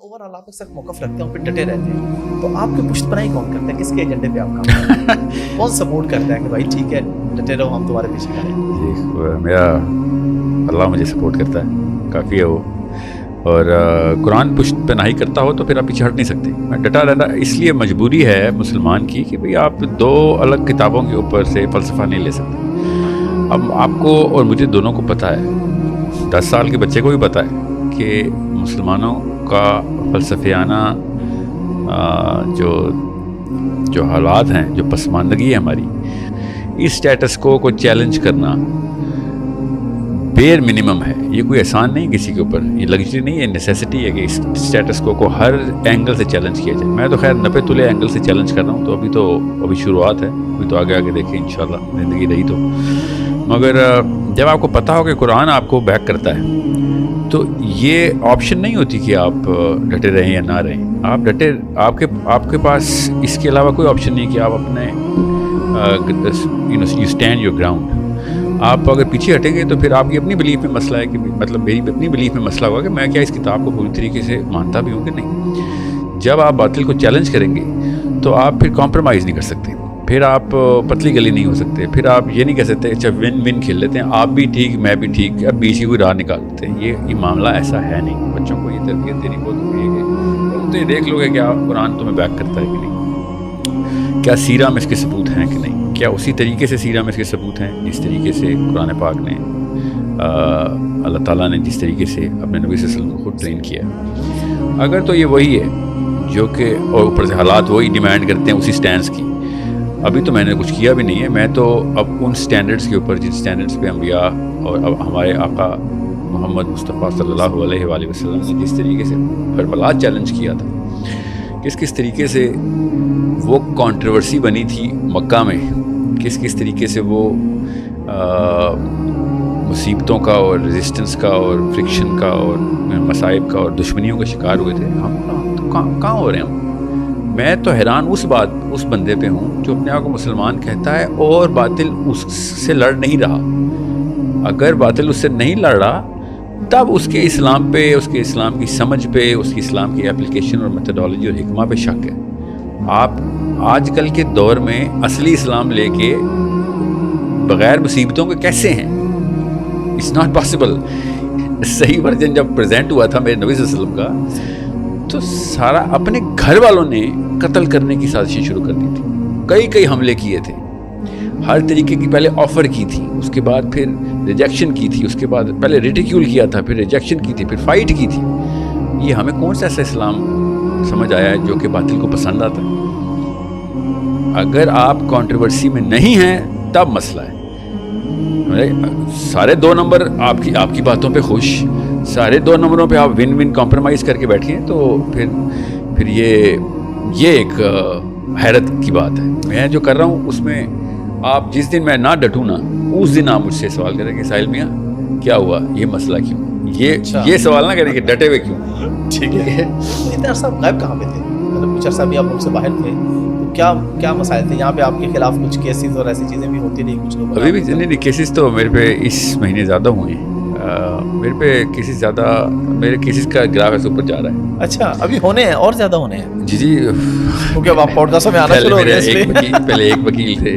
Overall आप एक साथ मौक़िफ़ रखते हैं और फिर डटे रहते हैं, तो आपकी पुष्ट पनाही कौन करता है? किसके एजेंडे पे आप काम करते हैं? कौन सपोर्ट करता है कि भाई ठीक है डटे रहो, हम तुम्हारे पीछे खड़े हैं? जी, मेरा अल्लाह मुझे सपोर्ट करता है, काफ़ी है वो। और कुरान पुष्ट पनाही करता हो तो फिर आप पीछे हट नहीं सकते। मैं डटा रहना इसलिए मजबूरी है मुसलमान की कि भाई आप दो अलग किताबों के ऊपर से फ़लसफ़ा नहीं ले सकते। अब आपको और मुझे दोनों को पता है, 10 साल के बच्चे को भी पता है कि मुसलमानों का फ़लसफ़ियाना जो हालात हैं, जो पसमानदगी है हमारी, इस स्टेटस को चैलेंज करना बेयर मिनिमम है। ये कोई एहसान नहीं किसी के ऊपर, ये लग्जरी नहीं है, नेसेसिटी है कि इस स्टेटस को हर एंगल से चैलेंज किया जाए। मैं तो खैर 90 तुले एंगल से चैलेंज कर रहा हूँ, तो अभी शुरुआत है, अभी तो आगे देखें इंशाल्लाह ज़िंदगी रही तो। मगर जब आपको पता हो कि कुरान आपको बैक करता है तो ये ऑप्शन नहीं होती कि आप डटे रहें या ना रहें। आप डटे, आपके पास इसके अलावा कोई ऑप्शन नहीं कि आप अपने यू स्टैंड योर ग्राउंड। आप अगर पीछे हटेंगे तो फिर आपकी अपनी बिलीफ में मसला है कि मतलब मेरी अपनी बिलीफ में मसला होगा कि मैं क्या इस किताब को पूरी तरीके से मानता भी हूँ कि नहीं। जब आप बातिल को चैलेंज करेंगे तो आप फिर कॉम्प्रोमाइज़ नहीं कर सकते, फिर आप पतली गली नहीं हो सकते, फिर आप ये नहीं कह सकते अच्छा विन विन खेल लेते हैं, आप भी ठीक मैं भी ठीक, अब बीच की कोई राह निकाल लेते हैं। ये मामला ऐसा है नहीं। बच्चों को ये तरबियत देनी बहुत ज़रूरी है। तो ये देख लोगे क्या कुरान तुम्हें बैक करता है कि नहीं, क्या सीरा में इसके सबूत हैं कि नहीं, क्या उसी तरीके से सीरा में इसके सबूत हैं जिस तरीके से कुरान पाक ने अल्लाह ताला ने जिस तरीके से अपने नबी सल्लल्लाहु अलैहि वसल्लम को खुद ट्रेन किया। अगर तो ये वही है जो कि, और ऊपर से हालात वही डिमांड करते हैं उसी स्टैंड्स की। अभी तो मैंने कुछ किया भी नहीं है, मैं तो अब उन स्टैंडर्ड्स के ऊपर जिन स्टैंडर्ड्स पे अंबिया और अब हमारे आका मोहम्मद मुस्तफ़ा सल्लल्लाहु अलैहि वसल्लम ने जिस तरीके से करबला चैलेंज किया था, किस तरीके से वो कंट्रोवर्सी बनी थी मक्का में, किस तरीके से वो मुसीबतों का और रेजिस्टेंस का और फ्रिक्शन का और मसाइब का और दुश्मनियों का शिकार हुए थे। हम तो कहाँ हो रहे हैं हम? मैं तो हैरान उस बंदे पे हूँ जो अपने आप को मुसलमान कहता है और बातिल उससे लड़ नहीं रहा। अगर बातिल उससे नहीं लड़ रहा तब उसके इस्लाम पे, उसके इस्लाम की समझ पे, उसकी इस्लाम की एप्लीकेशन और मेथोडोलॉजी और हिकमा पे शक है। आप आजकल के दौर में असली इस्लाम लेके बग़ैर मुसीबतों के कैसे हैं? It's not possible. सही वर्जन जब प्रेजेंट हुआ था मेरे नबी सल्लल्लाहु अलैहि वसल्लम का, तो सारा अपने घर वालों ने कत्ल करने की साजिशें शुरू कर दी थी, कई हमले किए थे, हर तरीके की पहले ऑफ़र की थी, उसके बाद फिर रिजेक्शन की थी, उसके बाद पहले रिडिक्यूल किया था, फिर रिजेक्शन की थी, फिर फाइट की थी। ये हमें कौन सा ऐसा इस्लाम समझ आया है जो कि बातिल को पसंद आता है? अगर आप कंट्रोवर्सी में नहीं हैं तब मसला है। सारे 2 नंबर आपकी बातों पे खुश, सारे 2 नंबरों पे आप विन विन कॉम्प्रोमाइज़ करके बैठे तो फिर ये एक हैरत की बात है। मैं जो कर रहा हूँ उसमें आप जिस दिन मैं ना डटूँ ना, उस दिन आप मुझसे सवाल करेंगे साहिल मियाँ क्या हुआ, ये मसला क्यों? ये सवाल ना करें कि डटे हुए क्यों। ठीक है। इतने अरसा आप गायब कहाँ पे थे? मतलब कुछ अरसा भी आप मुझसे बाहर थे, तो क्या मसाइल थे? यहाँ पे आपके खिलाफ कुछ केसेस और ऐसी चीज़ें भी होती रही कुछ लोग? अभी भी नहीं, केसेस तो मेरे पे इस महीने ज़्यादा हुए हैं। मेरे पे केसेस ज़्यादा, मेरे केसेस का ग्राफ ऐसे ऊपर जा रहा है। अच्छा, अभी होने हैं और ज़्यादा होने हैं? जी क्योंकि अब आप पॉडकास्ट में आना शुरू हो गए। पहले एक वकील थे,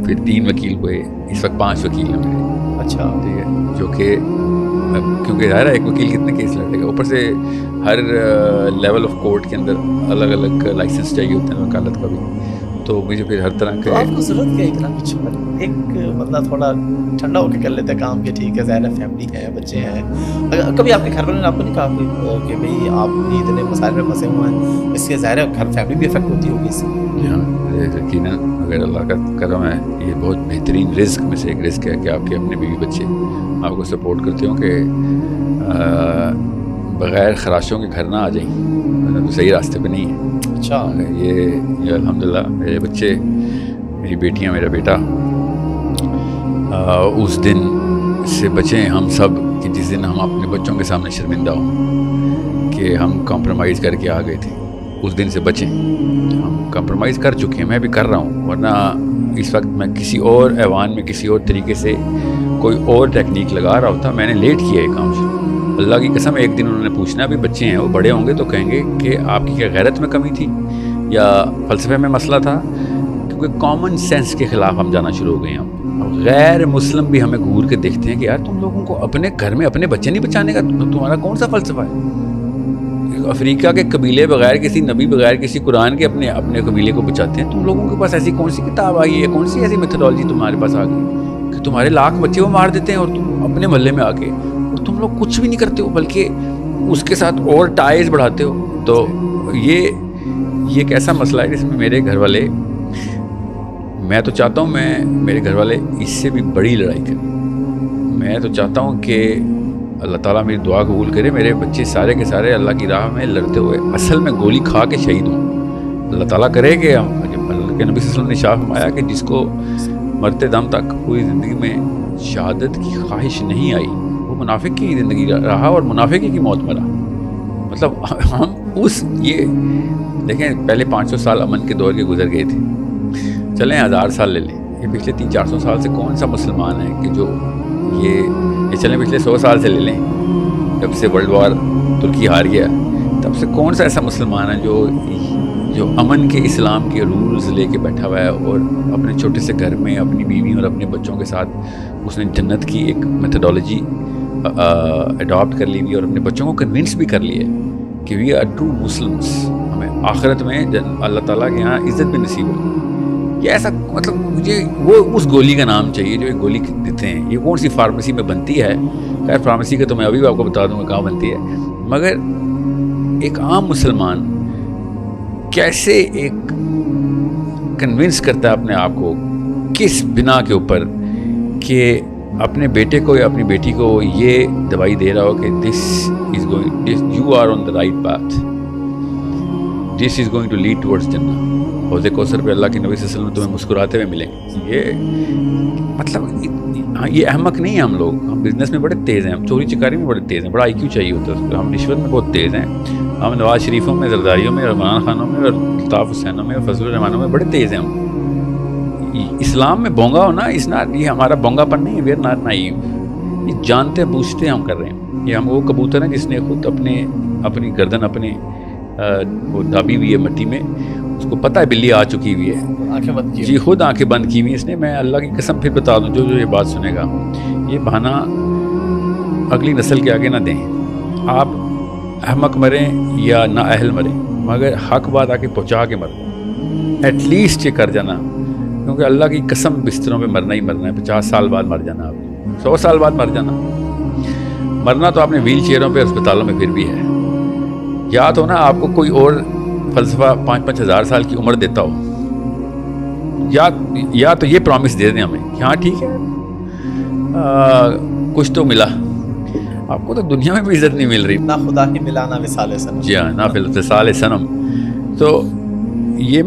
फिर 3 वकील हुए, इस वक्त 5 वकील हैं मेरे। अच्छा, ठीक है, जो कि क्योंकि ज़ाहिर है एक वकील कितने केस लड़ेगा, ऊपर से हर लेवल ऑफ कोर्ट के अंदर अलग अलग लाइसेंस चाहिए होते हैं वकालत का भी, तो मुझे फिर हर तरह के। तो आपको ज़रूरत क्या है इतना कुछ? एक बंदा थोड़ा ठंडा होकर कर लेता है काम के, ठीक है ज़ाहिर है फैमिली है, बच्चे हैं। कभी आपके घर वालों ने आपको नहीं कहा कि भाई आप इतने मसाइल में फंसे हुए हैं, इससे ज़ाहिर है घर फैमिली भी इफेक्ट होती होगी इससे? हाँ, यकीनन अगर अल्लाह का करम है, ये बहुत बेहतरीन रिस्क में से एक रिस्क है कि आपके अपने बीवी बच्चे आपको सपोर्ट करते हो कि बग़ैर खराशों के घर ना आ जाएं, मतलब तो सही रास्ते पे नहीं है। अच्छा, ये अल्हम्दुलिल्लाह मेरे बच्चे, मेरी बेटियां, मेरा बेटा उस दिन से बचें हम सब कि जिस दिन हम अपने बच्चों के सामने शर्मिंदा हों कि हम कॉम्प्रोमाइज़ करके आ गए थे, उस दिन से बचें। हम कॉम्प्रोमाइज़ कर चुके हैं, मैं भी कर रहा हूँ, वरना इस वक्त मैं किसी और ऐवान में किसी और तरीके से कोई और टेक्निक लगा रहा होता। मैंने लेट किया ये काम शुरू, اللہ کی قسم ایک دن انہوں نے پوچھنا، ابھی بچے ہیں وہ، بڑے ہوں گے تو کہیں گے کہ آپ کی کیا غیرت میں کمی تھی یا فلسفے میں مسئلہ تھا، کیونکہ کامن سینس کے خلاف ہم جانا شروع ہو گئے ہیں. غیر مسلم بھی ہمیں گھور کے دیکھتے ہیں کہ یار تم لوگوں کو اپنے گھر میں اپنے بچے نہیں بچانے کا تمہارا کون سا فلسفہ ہے؟ افریقہ کے قبیلے بغیر کسی نبی، بغیر کسی قرآن کے اپنے قبیلے کو بچاتے ہیں. تم لوگوں کے پاس ایسی کون سی کتاب آئی ہے، کون سی ایسی میتھڈالوجی تمہارے پاس آ گئی کہ تمہارے لاکھ بچے وہ مار دیتے ہیں اور تم اپنے محلے میں آ کے اور تم لوگ کچھ بھی نہیں کرتے ہو بلکہ اس کے ساتھ اور ٹائز بڑھاتے ہو. تو یہ ایک ایسا مسئلہ ہے جس میں میرے گھر والے، میں تو چاہتا ہوں میرے گھر والے اس سے بھی بڑی لڑائی کریں. میں تو چاہتا ہوں کہ اللہ تعالیٰ میری دعا قبول کرے، میرے بچے سارے کے سارے اللہ کی راہ میں لڑتے ہوئے اصل میں گولی کھا کے شہید ہوں. اللہ تعالیٰ کرے کہ اللہ کے نبی صلی اللہ علیہ وسلم نے شاہ فرمایا کہ جس کو مرتے دم تک پوری زندگی میں شہادت کی خواہش نہیں آئی وہ منافق کی زندگی رہا اور منافقی کی موت مرا. مطلب ہم یہ دیکھیں پہلے 500 سال امن کے دور کے گزر گئے تھے، چلیں 1000 سال لے لیں، یہ پچھلے 300-400 سال سے کون سا مسلمان ہے کہ جو یہ چلیں پچھلے 100 سال سے لے لیں، جب سے ورلڈ وار ترکی ہار گیا تب سے کون سا ایسا مسلمان ہے جو امن کے اسلام کے رولز لے کے بیٹھا ہوا ہے اور اپنے چھوٹے سے گھر میں اپنی بیوی اور اپنے بچوں کے ساتھ اس نے جنت کی ایک میتھڈالوجی اڈاپٹ کر لی ہوئی اور اپنے بچوں کو کنونس بھی کر لی ہے کہ وی آر ٹرو مسلمس، ہمیں آخرت میں اللہ تعالیٰ کے یہاں عزت بھی نصیب ہوگی. یہ ایسا مطلب مجھے وہ اس گولی کا نام چاہیے جو ایک گولی دیتے ہیں. یہ کون سی فارمیسی میں بنتی ہے؟ خیر فارمیسی کا تو میں ابھی آپ کو بتا دوں گا کہاں بنتی ہے، مگر ایک عام مسلمان کیسے ایک کنونس کرتا ہے اپنے آپ کو، کس بنا کے اوپر کہ اپنے بیٹے کو یا اپنی بیٹی کو یہ دوائی دے رہا ہو کہ you are on the right path, this is going to lead towards جنہ. حوض کوثر پہ اللہ کے نبی صلی اللہ علیہ وسلم تمہیں مسکراتے ہوئے ملیں گے. یہ مطلب یہ احمق نہیں ہیں ہم لوگ. ہم بزنس میں بڑے تیز ہیں، ہم چوری چکاری میں بڑے تیز ہیں، بڑا IQ چاہیے ہوتا ہے. ہم رشوت میں بہت تیز ہیں، ہم نواز شریفوں میں، زرداریوں میں، عمران خانوں میں اور الطاف حسینوں میں اور فضل الرحمانوں میں بڑے تیز ہیں ہم. اسلام میں بونگا ہونا اس ناٹ، یہ ہمارا بونگا پن نہیں ہے، ویئر ناٹ نائیو. یہ جانتے بوجھتے ہم کر رہے ہیں. یہ ہم وہ کبوتر ہیں جس نے خود اپنی گردن وہ دابی ہوئی ہے مٹی میں، اس کو پتہ ہے بلی آ چکی ہوئی ہے، آنکھیں بند کی، جی خود آنکھیں بند کی ہوئی اس نے. میں اللہ کی قسم پھر بتا دوں، جو یہ بات سنے گا یہ بہانہ اگلی نسل کے آگے نہ دیں. آپ احمق مریں یا نا اہل مریں مگر حق بات آ کے پہنچا کے مریں. ایٹ لیسٹ یہ کر جانا، کیونکہ اللہ کی قسم بستروں پہ مرنا ہی مرنا ہے. 50 سال بعد مر جانا، آپ 100 سال بعد مر جانا. مرنا تو آپ نے ویل چیئروں پہ اسپتالوں میں پھر بھی ہے. یا تو نا آپ کو کوئی اور فلسفہ 5-5 ہزار سال کی عمر دیتا ہو، یا تو یہ پرومس دے دیں ہمیں کہ ہاں ٹھیک ہے کچھ تو ملا. آپ کو تو دنیا میں بھی عزت نہیں مل رہی، نہ خدا ہی ملا نہ وصال صنم. جی ہاں، نہ وصال صنم. تو یہ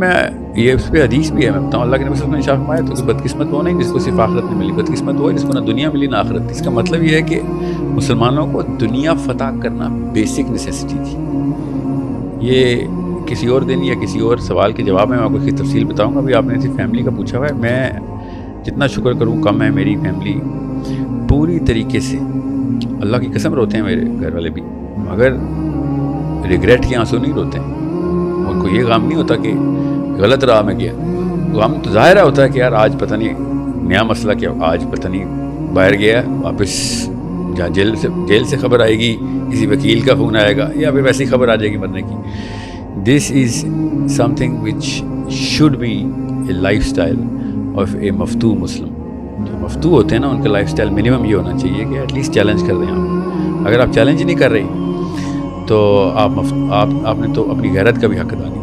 اس پہ حدیث بھی ہے، میں بتاؤں اللہ کے نبی صلی اللہ علیہ وسلم نے فرمایا تو بدقسمت وہ نہیں جس کو صرف آخرت میں ملی، بدقسمت وہ ہے جس کو نہ دنیا ملی نہ آخرت. اس کا مطلب یہ ہے کہ مسلمانوں کو دنیا فتح کرنا بیسک نیسیسٹی تھی. یہ کسی اور دن یا کسی اور سوال کے جواب میں آپ کو اس کی تفصیل بتاؤں گا. ابھی آپ نے صرف فیملی کا پوچھا ہوا ہے، میں جتنا شکر کروں کم ہے. میری فیملی پوری طریقے سے، اللہ کی قسم روتے ہیں میرے گھر والے بھی، مگر ریگریٹ کے آنسو نہیں روتے ہیں. ان کو یہ غم نہیں ہوتا کہ غلط راہ میں گیا. غم تو ظاہر ہوتا ہے کہ یار آج پتہ نہیں نیا مسئلہ کیا، آج پتہ نہیں باہر گیا واپس جہاں جیل سے خبر آئے گی، کسی وکیل کا فون آئے گا یا پھر ویسی خبر آ جائے گی مرنے کی. This is something which should be a lifestyle of a مفتو مسلم. جو مفتو ہوتے ہیں نا ان کا لائف اسٹائل منیمم یہ ہونا چاہیے کہ ایٹ لیسٹ چیلنج کر دیں آپ. اگر آپ چیلنج نہیں کر رہی تو آپ نے تو اپنی غیرت کا بھی حق ادا نہیں.